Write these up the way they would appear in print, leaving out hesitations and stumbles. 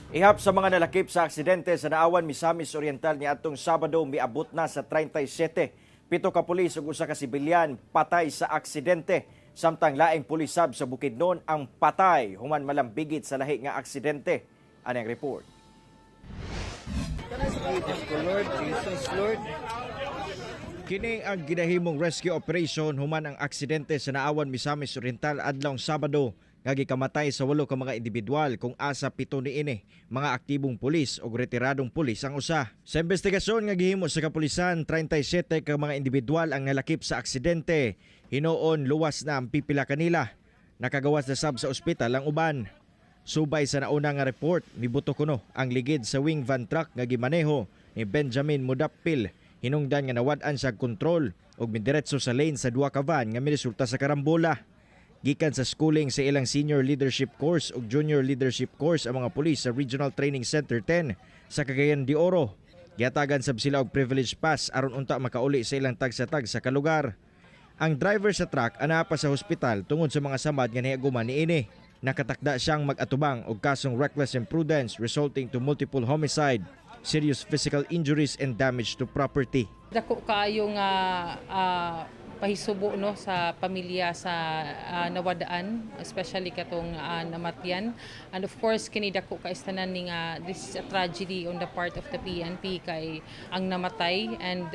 Ihap sa mga nalakip sa aksidente sa Naawan, Misamis Oriental niadtong Sabado miabot na sa 37. Pito ka pulis ug usa ka sibilyan patay sa aksidente. Samtang laing pulis sab sa Bukidnon ang patay human malambigit sa lahi nga aksidente. Anang report. Kini ang ginahimong rescue operation human ang aksidente sa Naawan, Misamis Oriental adlawng Sabado. Nga gikamatay sa 8 ka mga individual kung asa 7 niini mga aktibong pulis o retiradong pulis ang usa. Sa investigasyon nga gihimo sa kapulisan, 37 ka mga individual ang nalakip sa aksidente. Hinoon luwas na ang pipila kanila. Nakagawas na sab sa ospital ang uban. Subay sa nauna nga report, mibuto kuno ang ligid sa wing van truck nga gimaneho ni Benjamin Mudappil. Hinungdan nga nawad-an sa kontrol ug midiretso sa lane sa duha ka van nga miresulta sa karambola. Gikan sa schooling sa ilang senior leadership course ug junior leadership course ang mga pulis sa Regional Training Center 10 sa Cagayan de Oro. Giatagan sab sila og privilege pass aron unta makauli sa ilang tag sa kalugar. Ang driver sa truck ana pa sa hospital tungod sa mga samad nga nahiaguman niini. Nakatakda siyang mag-atubang og kasong reckless imprudence resulting to multiple homicide, serious physical injuries and damage to property. Dako kaayo nga pahisubo no sa pamilya sa nawadaan, especially katong namatyan, and of course kini dako ka istanan ni nga this is a tragedy on the part of the PNP kay ang namatay, and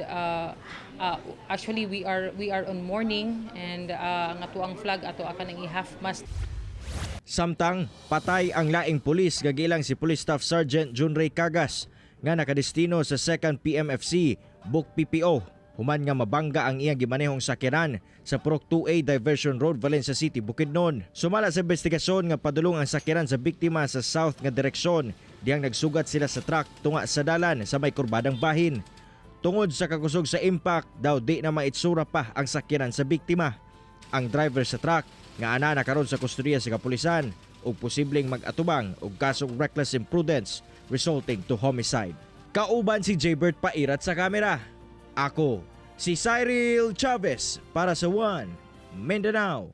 actually we are on mourning, and ang atuang flag ato akan ang i-half mast. Samtang patay ang laing pulis gagilang si Police Staff Sergeant Jun Ray Cagas nga nakadestino sa 2nd PMFC Book PPO. Human nga mabangga ang iyang gimanehong sakyanan sa Purok 2A Diversion Road, Valencia City, Bukidnon. Sumala sa investigasyon nga padulong ang sakyanan sa biktima sa south nga direksyon, diyang nagsugat sila sa truck tunga sa dalan sa may kurbadang bahin. Tungod sa kakusog sa impact, daw di na maitsura pa ang sakyanan sa biktima. Ang driver sa truck nga ana nakaron sa kustodiya sa kapulisan ug posibleng mag-atubang og kasong reckless imprudence resulting to homicide. Kauban si Jaybert Pairat sa kamera. Ako, si Cyril Chavez para sa One Mindanao.